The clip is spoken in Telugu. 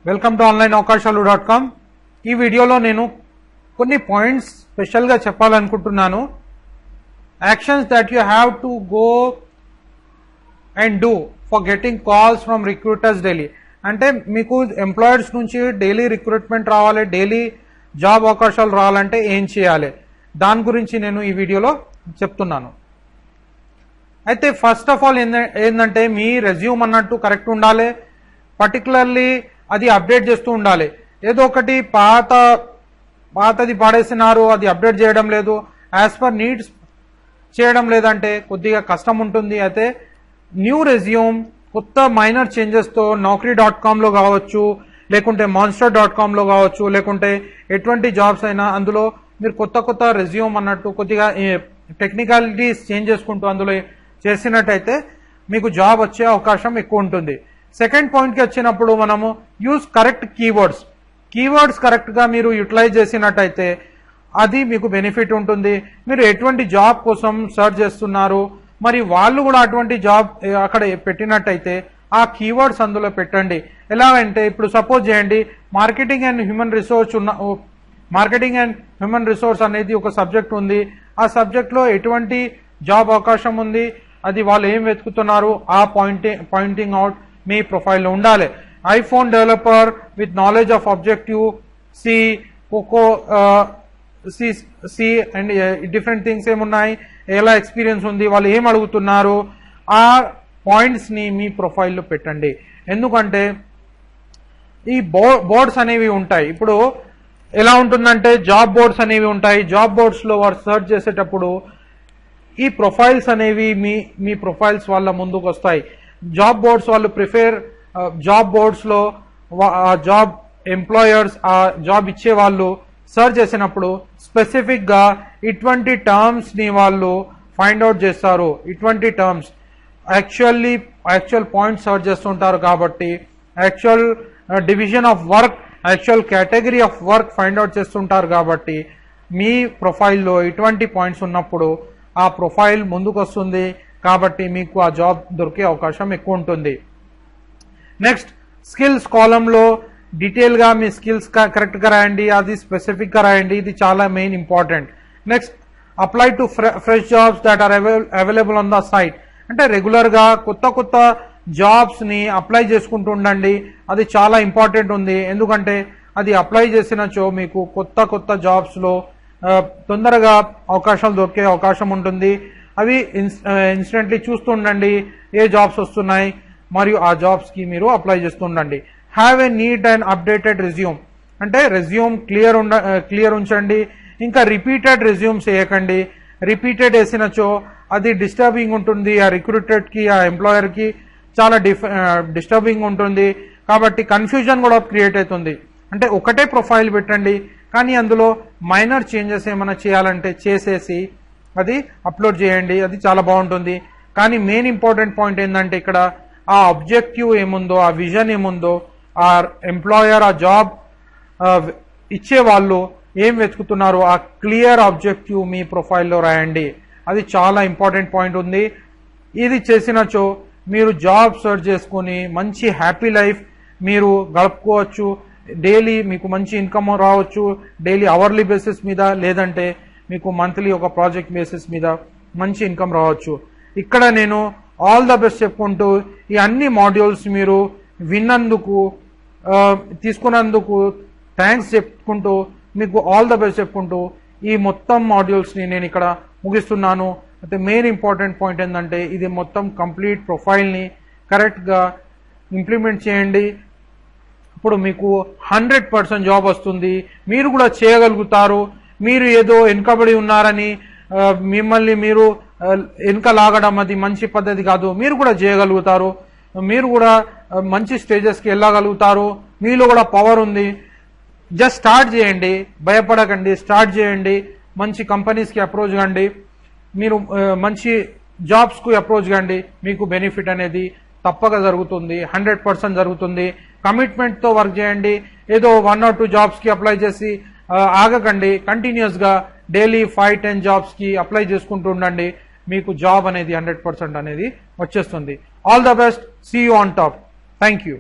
Welcome to online అవకాశాలు.com. ఈ వీడియోలో నేను కొన్ని పాయింట్స్ స్పెషల్గా చెప్పాలనుకుంటున్నాను. Actions that you have to go and do for getting calls from recruiters daily. అంటే మీకు ఎంప్లాయర్స్ నుంచి డైలీ రిక్రూట్మెంట్ రావాలి, డైలీ జాబ్ అవకాశాలు రావాలంటే ఏం చేయాలి, దాని గురించి నేను ఈ వీడియోలో చెప్తున్నాను. అయితే ఫస్ట్ ఆఫ్ ఆల్ ఏంటంటే మీ రెజ్యూమ్ అన్నట్టు కరెక్ట్ ఉండాలి. పర్టికులర్లీ అది అప్డేట్ చేస్తూ ఉండాలి. ఏదో ఒకటి పాతది పాడేసినారు, అది అప్డేట్ చేయడం లేదు, యాజ్ పర్ నీడ్స్ చేయడం లేదంటే కొద్దిగా కష్టం ఉంటుంది. అయితే న్యూ రెజ్యూమ్ కొత్త మైనర్ చేంజెస్తో Naukri.comలో కావచ్చు, లేకుంటే Monster.comలో కావచ్చు, లేకుంటే ఎటువంటి జాబ్స్ అయినా అందులో మీరు కొత్త రెజ్యూమ్ అన్నట్టు కొద్దిగా టెక్నికాలిటీస్ చేంజ్ చేసుకుంటూ అందులో చేసినట్టయితే మీకు జాబ్ వచ్చే అవకాశం ఎక్కువ ఉంటుంది. సెకండ్ పాయింట్కి వచ్చినప్పుడు మనము యూజ్ కరెక్ట్ కీవర్డ్స్ కరెక్ట్గా మీరు యూటిలైజ్ చేసినట్టయితే అది మీకు బెనిఫిట్ ఉంటుంది. మీరు ఎటువంటి జాబ్ కోసం సర్చ్ చేస్తున్నారు, మరి వాళ్ళు కూడా అటువంటి జాబ్ అక్కడ పెట్టినట్టయితే ఆ కీవర్డ్స్ అందులో పెట్టండి. ఎలా అంటే ఇప్పుడు సపోజ్ చేయండి, మార్కెటింగ్ అండ్ హ్యూమన్ రిసోర్స్ అనేది ఒక సబ్జెక్ట్ ఉంది. ఆ సబ్జెక్ట్లో ఎటువంటి జాబ్ అవకాశం ఉంది, అది వాళ్ళు ఏం వెతుకుతున్నారు, ఆ పాయింటింగ్ అవుట్ మీ ప్రొఫైల్లో ఉండాలి. IPhone developer with knowledge of objective C, cocoa C and different things ఏమున్నాయి, ఎలా ఎక్స్పీరియన్స్ ఉంది, వాళ్ళు ఏం అడుగుతున్నారు, ఆ పాయింట్స్ని మీ ప్రొఫైల్లో పెట్టండి. ఎందుకంటే ఈ బోర్డ్స్ అనేవి ఉంటాయి. ఇప్పుడు ఎలా ఉంటుందంటే జాబ్ బోర్డ్స్ అనేవి ఉంటాయి. జాబ్ బోర్డ్స్లో వారు సర్చ్ చేసేటప్పుడు ఈ ప్రొఫైల్స్ అనేవి మీ ప్రొఫైల్స్ వాళ్ళ ముందుకు వస్తాయి. జాబ్ బోర్డ్స్ వాళ్ళు జాబ్ బోర్డ్స్లో జాబ్ ఎంప్లాయర్స్ ఆ జాబ్ ఇచ్చే వాళ్ళు సర్చ్ చేసినప్పుడు స్పెసిఫిక్గా ఇటువంటి టర్మ్స్ని వాళ్ళు ఫైండ్ అవుట్ చేస్తారు. ఇటువంటి టర్మ్స్ యాక్చువల్ పాయింట్స్ సర్చ్ చేస్తుంటారు కాబట్టి actual division of work, actual category of work find out చేస్తుంటారు కాబట్టి మీ ప్రొఫైల్లో ఇటువంటి పాయింట్స్ ఉన్నప్పుడు ఆ ప్రొఫైల్ ముందుకు వస్తుంది. కాబట్టి మీకు ఆ జాబ్ దొరికే అవకాశం ఎక్కువ ఉంటుంది. నెక్స్ట్ స్కిల్స్ కాలంలో డీటెయిల్గా మీ స్కిల్స్ కరెక్ట్గా రాయండి, అది స్పెసిఫిక్గా రాయండి, ఇది చాలా main important. Next apply to fresh jobs that are available on the site. అంటే రెగ్యులర్గా కొత్త జాబ్స్ని అప్లై చేసుకుంటూ ఉండండి, అది చాలా ఇంపార్టెంట్ ఉంది. ఎందుకంటే అది అప్లై చేసినచో మీకు కొత్త జాబ్స్లో తొందరగా అవకాశాలు దొరికే అవకాశం ఉంటుంది. అవి ఇన్స్టెంట్లీ చూస్తూ ఉండండి ఏ జాబ్స్ వస్తున్నాయి, మరియు ఆ జాబ్స్కి మీరు అప్లై చేస్తూ ఉండండి. Have a neat and updated resume. అంటే రెజ్యూమ్ క్లియర్ ఉంచండి. ఇంకా రిపీటెడ్ రెజ్యూమ్స్ వేయకండి. రిపీటెడ్ వేసినచో అది డిస్టర్బింగ్ ఉంటుంది, ఆ రిక్రూటెడ్కి ఆ ఎంప్లాయర్కి చాలా డిస్టర్బింగ్ ఉంటుంది. కాబట్టి కన్ఫ్యూజన్ కూడా క్రియేట్ అవుతుంది. అంటే ఒకటే ప్రొఫైల్ పెట్టండి, కానీ అందులో మైనర్ చేంజెస్ ఏమైనా చేయాలంటే చేసేసి అది అప్లోడ్ చేయండి, అది చాలా బాగుంటుంది. కానీ మెయిన్ ఇంపార్టెంట్ పాయింట్ ఏంటంటే ఇక్కడ ఆ ఆబ్జెక్టివ్ ఏముందో, ఆ విజన్ ఏముందో, ఆ ఎంప్లాయర్ ఆ జాబ్ ఇచ్చే వాళ్ళు ఏం వెతుకుతున్నారు, ఆ క్లియర్ ఆబ్జెక్టివ్ మీ ప్రొఫైల్లో రాయండి. అది చాలా ఇంపార్టెంట్ పాయింట్ ఉంది. ఇది చేసినచో మీరు జాబ్ సర్చ్ చేసుకొని మంచి హ్యాపీ లైఫ్ మీరు గడుపుకోవచ్చు. డైలీ మీకు మంచి ఇన్కమ్ రావచ్చు, డైలీ అవర్లీ బేసిస్ మీద, లేదంటే మీకు మంత్లీ ఒక ప్రాజెక్ట్ బేసిస్ మీద మంచి ఇన్కమ్ రావచ్చు. ఇక్కడ నేను ఆల్ ద బెస్ట్ చెప్పుకుంటూ ఈ అన్ని మాడ్యూల్స్ మీరు విన్నందుకు తీసుకున్నందుకు థ్యాంక్స్ చెప్పుకుంటూ మీకు ఆల్ ద బెస్ట్ చెప్పుకుంటూ ఈ మొత్తం మాడ్యూల్స్ని నేను ఇక్కడ ముగిస్తున్నాను. అయితే మెయిన్ ఇంపార్టెంట్ పాయింట్ ఏంటంటే ఇది మొత్తం కంప్లీట్ ప్రొఫైల్ని కరెక్ట్గా ఇంప్లిమెంట్ చేయండి. ఇప్పుడు మీకు 100% జాబ్ వస్తుంది, మీరు కూడా చేయగలుగుతారు. మీరు ఏదో వెనుకబడి ఉన్నారని మిమ్మల్ని మీరు వెనుక లాగడం అది మంచి పద్ధతి కాదు. మీరు కూడా చేయగలుగుతారు, మీరు కూడా మంచి స్టేజెస్కి వెళ్ళగలుగుతారు, మీలో కూడా పవర్ ఉంది. జస్ట్ స్టార్ట్ చేయండి, భయపడకండి, స్టార్ట్ చేయండి. మంచి కంపెనీస్కి అప్రోచ్ కండి, మీరు మంచి జాబ్స్కు అప్రోచ్ కండి. మీకు బెనిఫిట్ అనేది తప్పక జరుగుతుంది, 100% జరుగుతుంది. కమిట్మెంట్తో వర్క్ చేయండి. ఏదో 1 or 2 జాబ్స్కి అప్లై చేసి ఆగకండి. కంటిన్యూస్గా డైలీ 5-10 జాబ్స్కి అప్లై చేసుకుంటూ ఉండండి. మీకు జాబ్ అనేది 100% అనేది వచ్చేస్తుంది. All the best, see you on top. Thank you.